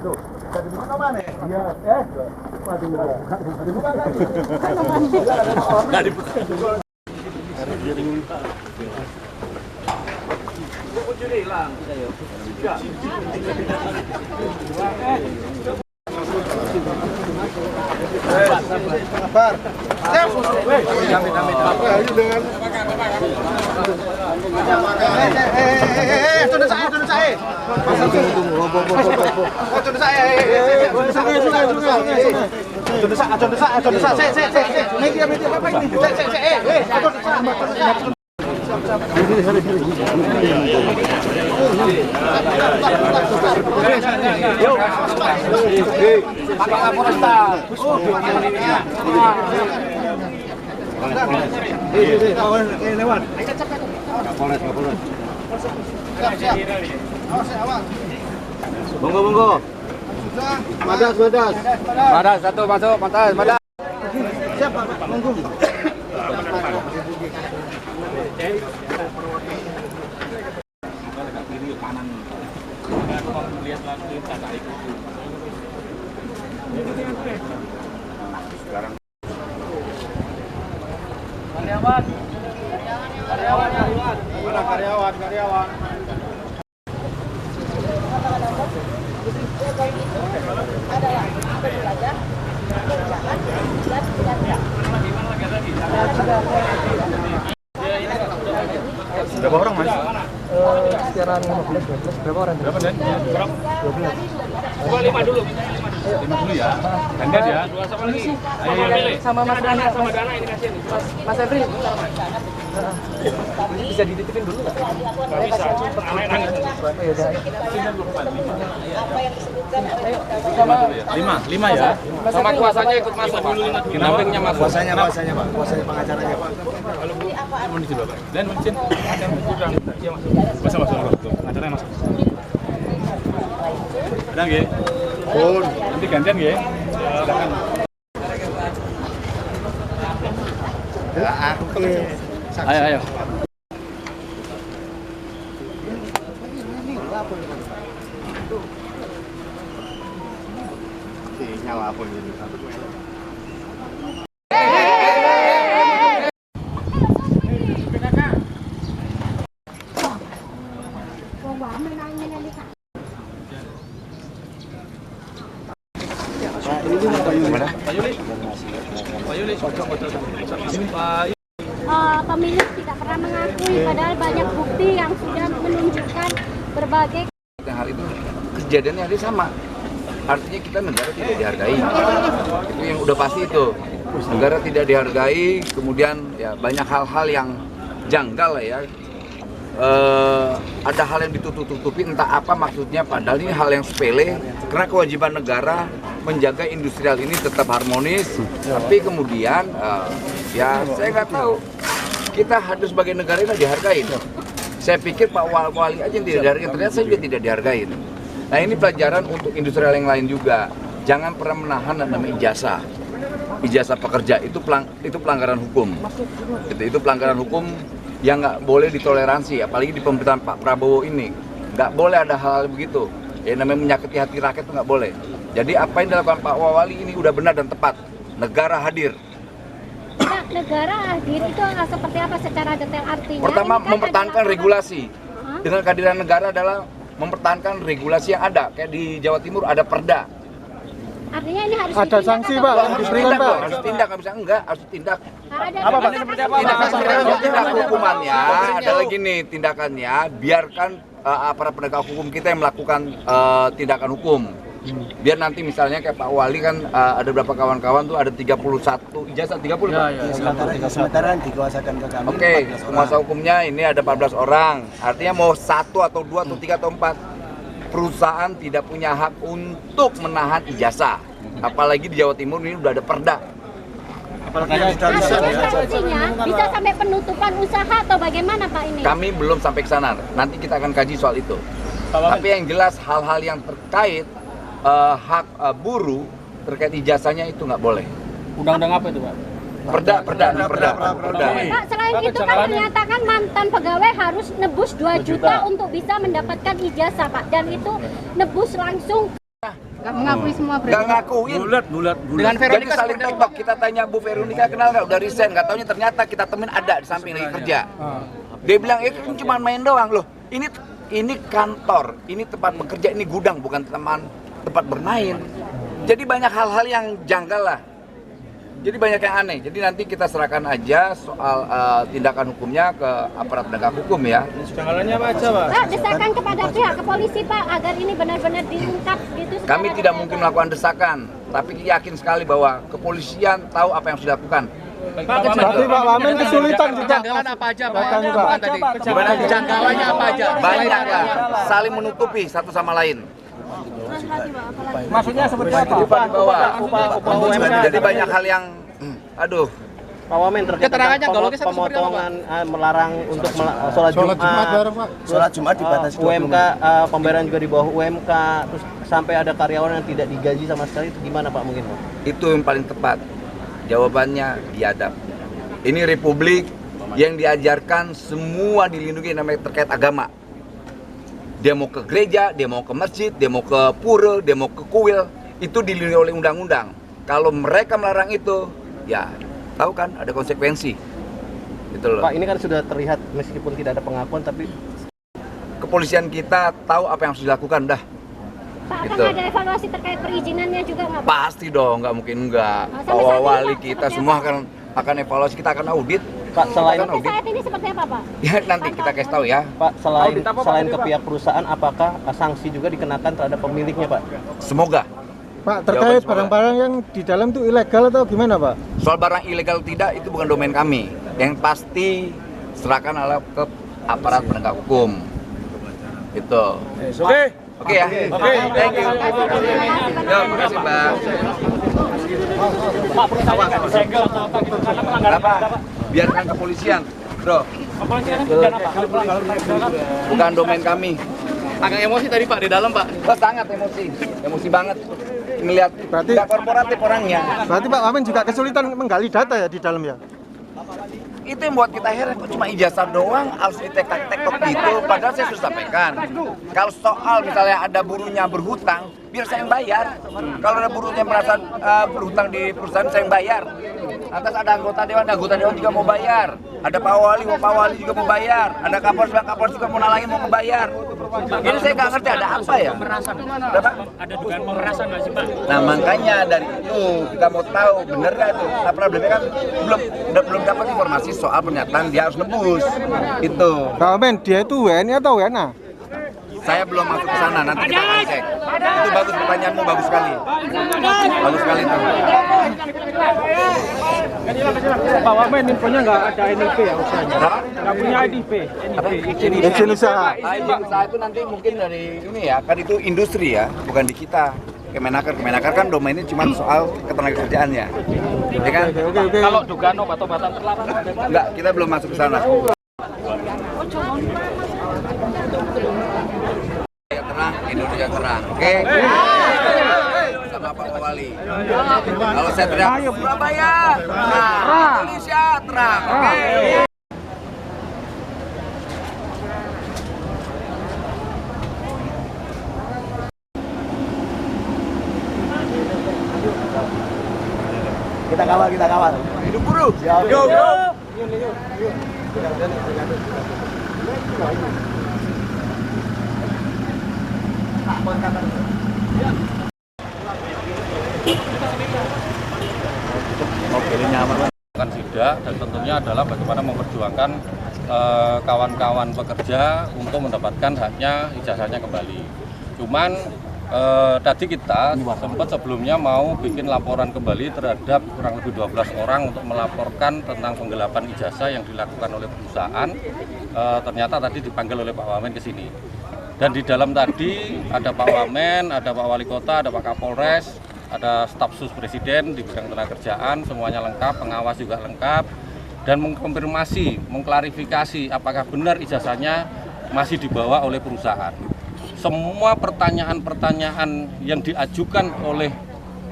Tuh, tadi mana mana? Iya, waduh. Dibuka kan? Enggak dibuka. Kunci hilang. Sabar. Siap. Ayo dengan. Tunda saya. Tunda saya. Lewat. Monggo. Madas satu masuk, madas. Siap, Pak. Monggo. Sekarang karyawan. Berapa orang, Mas? Sekitaran 15. Berapa orang? Berapa dan? 12. 5 dulu. 5 dulu ya. Gantian ya. Sama lagi. Sama Mas Dana, sama Dana ini kasih nih. Mas Efri. Bisa dititipin dulu enggak? Enggak bisa. Ya udah. Sama 5 ya. Sama kuasanya ikut masuk dulu 5 dulu. Nampingnya masuk. Kuasanya Pak. Kuasanya pengacaranya Pak. Kalau Bu mau di Bapak. Dan mencin. Iya masuk. Masuk. Pengacaranya masuk. Udah nggih? Pun. Nanti gantian nggih. Silakan. Ya, aku Ayo. Nyala apa ini? Pemilik tidak pernah mengakui, padahal banyak bukti yang sudah menunjukkan berbagai hal itu kejadiannya hari sama. Artinya kita negara tidak dihargai. Itu yang udah pasti itu. Negara tidak dihargai, kemudian ya banyak hal-hal yang janggal lah ya. Ada hal yang ditutup-tutupi, entah apa maksudnya, padahal ini hal yang sepele. Karena kewajiban negara menjaga industrial ini tetap harmonis, tapi kemudian ya saya nggak tahu. Kita harus sebagai negara ini dihargai. Saya pikir Pak Wali aja yang tidak dihargai, ternyata saya juga tidak dihargai. Nah ini pelajaran untuk industrial yang lain juga. Jangan pernah menahan namanya ijazah pekerja itu pelanggaran hukum. Itu pelanggaran hukum yang nggak boleh ditoleransi, apalagi di pemerintahan Pak Prabowo ini. Nggak boleh ada hal begitu. Ya namanya menyakiti hati rakyat itu nggak boleh. Jadi apa yang dilakukan Pak Wali ini udah benar dan tepat. Negara hadir. negara hadir itu seperti apa secara detail artinya? Pertama, mempertahankan regulasi. Dengan kehadiran negara adalah mempertahankan regulasi yang ada. Kayak di Jawa Timur ada perda. Artinya ini harus ada sanksi Pak, harus ditindak Pak. Harus ditindak, nggak bisa enggak, harus ditindak. Apa Pak? Tindakan hukumannya adalah gini, tindakannya biarkan aparat penegak hukum kita yang melakukan tindakan hukum. Biar nanti misalnya kayak Pak Wali kan ada beberapa kawan-kawan tuh ada 31 ijazah 30 Pak? Ya, sementara dikuasakan ke kami. Oke, penguasa hukumnya ini ada 14 orang. Artinya mau 1 atau 2 atau 3 atau 4 perusahaan tidak punya hak untuk menahan ijazah. Apalagi di Jawa Timur ini udah ada perda. Bisa sampai penutupan usaha atau bagaimana Pak ini? Kami belum sampai ke sana. Nanti kita akan kaji soal itu. Tapi yang jelas hal-hal yang terkait hak buruh terkait ijazahnya itu nggak boleh. Undang-undang apa itu Pak? Perda. Pak, selain itu kan ternyata kan mantan pegawai harus nebus 2 juta untuk bisa mendapatkan ijazah Pak, dan itu nebus langsung. Nggak mengakui semua berarti. Nggak ngakuin. Bulat. Dengan Jadi Veronica saling tiktok, kita tanya Bu Veronica kenal nggak, udah resign, nggak taunya ternyata kita temuin ada di samping lagi kerja. Dia bilang, kan cuma main doang loh. Ini kantor, ini tempat bekerja, ini gudang, bukan tempat bermain. Jadi banyak hal-hal yang janggal lah. Jadi banyak yang aneh. Jadi nanti kita serahkan aja soal tindakan hukumnya ke aparat penegak hukum ya. Janggalannya apa aja, Pak? Pak, desakan kepada pihak kepolisi Pak agar ini benar-benar diungkap gitu. Kami tidak mungkin melakukan desakan, tapi yakin sekali bahwa kepolisian tahu apa yang sudah dilakukan. Berarti Pak Wamen kesulitan juga. Kejanggalan apa aja, Pak? Bukan, Pak. Bukan tadi. Gimana? Kejanggalannya apa aja? Banyak lah, saling menutupi satu sama lain. Maksudnya seperti apa? Upah UMK. Jadi banyak hal yang, aduh. Pak Wamen terkait Keterangannya tentang golongnya seperti apa, pemotongan melarang untuk sholat Jumat bareng, Pak. Sholat Jumat dibatasi UMK, pembayaran juga di bawah UMK, terus sampai ada karyawan yang tidak digaji sama sekali, itu gimana Pak mungkin Pak? Itu yang paling tepat. Jawabannya biadab. Ini republik yang diajarkan semua dilindungi namanya terkait agama. Dia mau ke gereja, dia mau ke masjid, dia mau ke pura, dia mau ke kuil, itu dilindungi oleh undang-undang. Kalau mereka melarang itu, ya tahu kan ada konsekuensi. Gitu loh. Pak, ini kan sudah terlihat meskipun tidak ada pengakuan tapi Kepolisian kita tahu apa yang harus dilakukan dah. Pak, akan Gitu. ada evaluasi terkait perizinannya juga nggak Pak? Pasti dong, nggak mungkin enggak. Sampai saat ini, Wali Pak, kita seperti semua apa? akan evaluasi, kita akan audit. Pak selain Akan Sampai saat ini seperti apa Pak? Ya nanti kita kasih tahu ya. Pak selain ke pihak perusahaan, apakah sanksi juga dikenakan terhadap pemiliknya Pak? Semoga. Pak, terkait barang-barang yang di dalam itu ilegal atau gimana Pak? Soal barang ilegal tidak, itu bukan domain kami. Yang pasti serahkan ke aparat penegak hukum. Itu. Oke ya. Oke. Thank you. Yo, makasih Bang. Pak, perusahaan nggak disegel atau apa gitu karena pelanggaran Apa? Biarkan kepolisian, bro. kepolisian dan apa? Kalau pelanggaran Bukan domain kami. Agak emosi tadi Pak di dalam Pak. Wah, sangat emosi banget. Melihat Berarti- nggak korporatif orangnya. Berarti Pak Wamen juga kesulitan menggali data ya di dalam ya? Itu yang buat kita heran, kok cuma ijazah doang harus ditek-tek gitu. Padahal saya sudah sampaikan, kalau soal misalnya ada buruhnya berhutang, biar saya yang bayar. Kalau ada buruhnya merasa berhutang di perusahaan, saya yang bayar. Lantas ada anggota dewan juga mau bayar. Ada Pak Wali juga mau bayar. Ada Kapolres juga mau nalangin, mau membayar. Ini saya nggak ngerti ada apa ya? Berapa? ada dugaan pemerasan nggak sih Pak? Nah makanya dari itu kita mau tahu bener nggak itu. Nah problemnya kan belum dapat informasi soal pernyataan dia harus nebus. Itu. Pak Wamen, dia itu WNI atau WNA? Saya belum masuk ke sana, nanti kita akan cek. Itu bagus pertanyaanmu, bagus sekali. Bagus sekali itu. Pak Wamen infonya nggak ada NIP ya usahanya? Berapa? Nggak punya NIP, Izin usaha. Izin usaha itu nanti mungkin dari ini ya, kan itu industri ya, bukan di kita. Kemenaker kan domainnya cuma soal ketenagakerjaan ya. Ya kan? Oke. Kalau dugaan obat-obatan terlarang ada Pak? Enggak, kita belum masuk ke sana. Terang, Indonesia terang. Oke? Sama Pak Wali. Kalau saya teriak Surabaya, terang. Indonesia terang. Oke? Kita kawal. Hidup buruh. Yo. Akan sidak dan tentunya adalah bagaimana memperjuangkan kawan-kawan pekerja untuk mendapatkan haknya, ijazahnya kembali. Cuman tadi kita sempat sebelumnya mau bikin laporan kembali terhadap kurang lebih 12 orang untuk melaporkan tentang penggelapan ijazah yang dilakukan oleh perusahaan. Ternyata tadi dipanggil oleh Pak Wamen ke sini. Dan di dalam tadi ada Pak Wamen, ada Pak Wali Kota, ada Pak Kapolres, ada staf sus presiden di bidang tenagakerjaan, semuanya lengkap, pengawas juga lengkap, dan mengkonfirmasi, mengklarifikasi apakah benar ijazahnya masih dibawa oleh perusahaan. Semua pertanyaan-pertanyaan yang diajukan oleh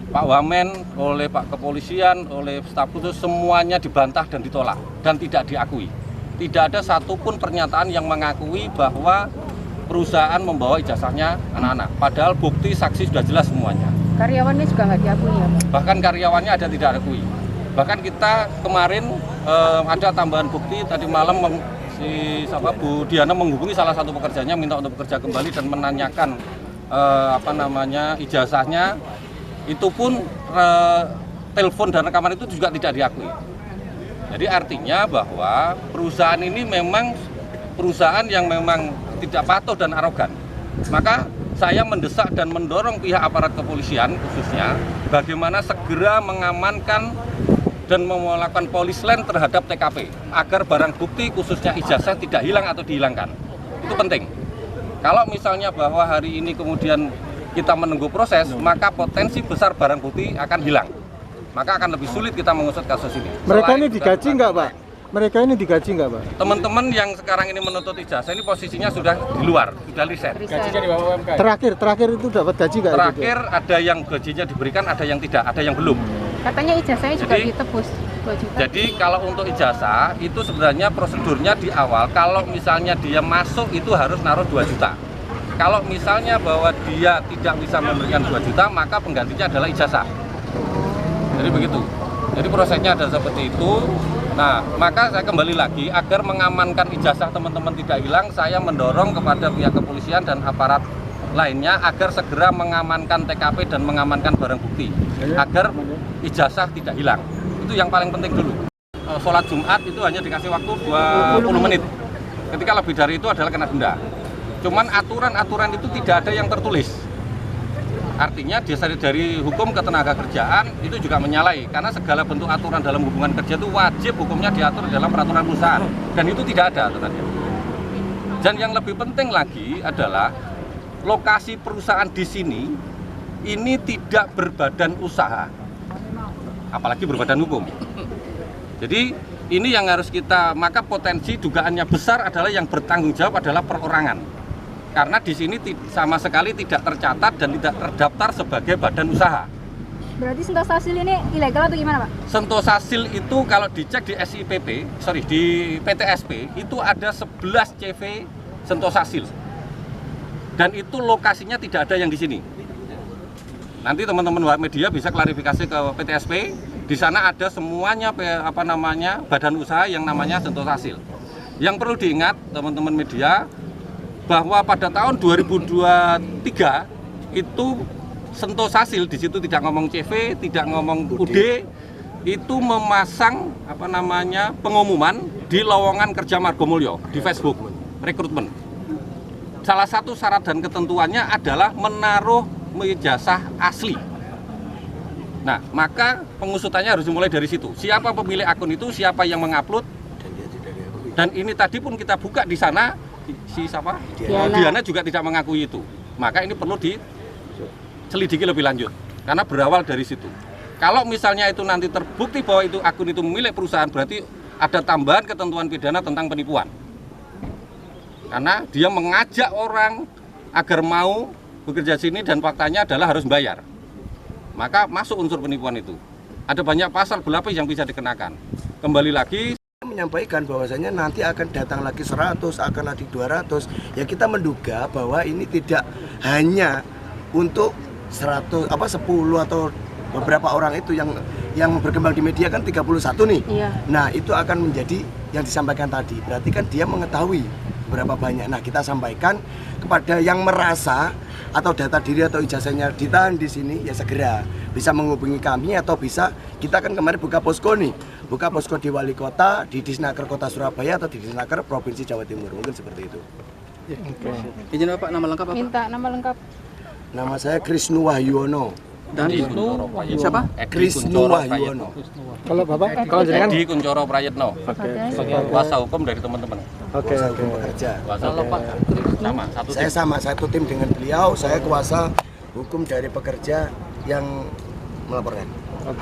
Pak Wamen, oleh Pak Kepolisian, oleh staf khusus, semuanya dibantah dan ditolak dan tidak diakui. Tidak ada satupun pernyataan yang mengakui bahwa perusahaan membawa ijazahnya anak-anak. Padahal bukti saksi sudah jelas semuanya. Karyawannya juga nggak diakui ya Pak? Bahkan karyawannya ada tidak diakui. Bahkan kita kemarin ada tambahan bukti tadi malam Bu Diana menghubungi salah satu pekerjanya minta untuk bekerja kembali dan menanyakan ijazahnya. Itu pun telepon dan rekaman itu juga tidak diakui. Jadi artinya bahwa perusahaan ini memang perusahaan yang memang tidak patuh dan arogan. Maka saya mendesak dan mendorong pihak aparat kepolisian khususnya bagaimana segera mengamankan dan melakukan polisland terhadap TKP agar barang bukti khususnya ijazah tidak hilang atau dihilangkan. Itu penting. Kalau misalnya bahwa hari ini kemudian kita menunggu proses, maka potensi besar barang bukti akan hilang. Maka akan lebih sulit kita mengusut kasus ini. Mereka ini digaji nggak, Pak? Mereka ini digaji nggak, Pak? Teman-teman yang sekarang ini menuntut ijazah ini posisinya sudah di luar, sudah riset. Gajinya di bawah UMK. Terakhir itu dapat gaji nggak? Terakhir ada yang gajinya diberikan, ada yang tidak, ada yang belum. Katanya ijazahnya juga ditebus 2 juta. Jadi kalau untuk ijazah itu sebenarnya prosedurnya di awal kalau misalnya dia masuk itu harus naruh 2 juta. Kalau misalnya bahwa dia tidak bisa memberikan 2 juta maka penggantinya adalah ijazah. Jadi begitu. Jadi prosesnya ada seperti itu. Nah, maka saya kembali lagi agar mengamankan ijazah teman-teman tidak hilang, saya mendorong kepada pihak kepolisian dan aparat lainnya agar segera mengamankan TKP dan mengamankan barang bukti agar ijazah tidak hilang. Itu yang paling penting dulu. Sholat Jumat itu hanya dikasih waktu 20 menit. Ketika lebih dari itu adalah kena denda. Cuman aturan-aturan itu tidak ada yang tertulis. Artinya dari hukum ketenagakerjaan itu juga menyalahi karena segala bentuk aturan dalam hubungan kerja itu wajib hukumnya diatur dalam peraturan perusahaan dan itu tidak ada aturannya. Dan yang lebih penting lagi adalah lokasi perusahaan di sini ini tidak berbadan usaha, apalagi berbadan hukum. Jadi ini yang harus maka potensi dugaannya besar adalah yang bertanggung jawab adalah perorangan. Karena di sini sama sekali tidak tercatat dan tidak terdaftar sebagai badan usaha. Berarti Sentosasil ini ilegal atau gimana, Pak? Sentosasil itu kalau dicek di di PTSP itu ada 11 CV Sentosasil. Dan itu lokasinya tidak ada yang di sini. Nanti teman-teman media bisa klarifikasi ke PTSP. Di sana ada semuanya badan usaha yang namanya Sentosasil. Yang perlu diingat teman-teman media bahwa pada tahun 2023 itu Sentosasil di situ tidak ngomong CV, tidak ngomong UD, itu memasang pengumuman di lowongan kerja Margomulyo di Facebook rekrutmen. Salah satu syarat dan ketentuannya adalah menaruh ijazah asli. Nah, maka pengusutannya harus dimulai dari situ. Siapa pemilik akun itu, siapa yang mengupload, dan ini tadi pun kita buka di sana. Diana juga tidak mengakui itu. Maka ini perlu diselidiki lebih lanjut karena berawal dari situ. Kalau misalnya itu nanti terbukti bahwa itu akun itu milik perusahaan, berarti ada tambahan ketentuan pidana tentang penipuan. Karena dia mengajak orang agar mau bekerja sini dan faktanya adalah harus bayar. Maka masuk unsur penipuan itu. Ada banyak pasal berlapis yang bisa dikenakan. Kembali lagi menyampaikan bahwasanya nanti akan datang lagi 100, akan lagi 200. Ya kita menduga bahwa ini tidak hanya untuk 10 atau beberapa orang itu yang berkembang di media kan 31 nih. Iya. Nah, itu akan menjadi yang disampaikan tadi. Berarti kan dia mengetahui berapa banyak. Nah, kita sampaikan kepada yang merasa atau data diri atau ijazahnya ditahan di sini ya segera bisa menghubungi kami atau bisa kita kan kemarin buka posko nih. Buka posko di Wali Kota, di Disnaker Kota Surabaya atau di Disnaker Provinsi Jawa Timur, mungkin seperti itu. Ya, izin Pak, nama lengkap apa? Minta nama lengkap. Nama saya Krisnu Wahyono. Dan siapa? Krisnu Wahyono. Kalau Bapak? Kalau jenengan? Edi Kuncoro Prayetno. Kuasa hukum dari teman-teman. Oke. Pekerja. Kuasa hukum. Saya sama, satu tim dengan beliau. Saya kuasa hukum dari pekerja yang melaporkan. Oke.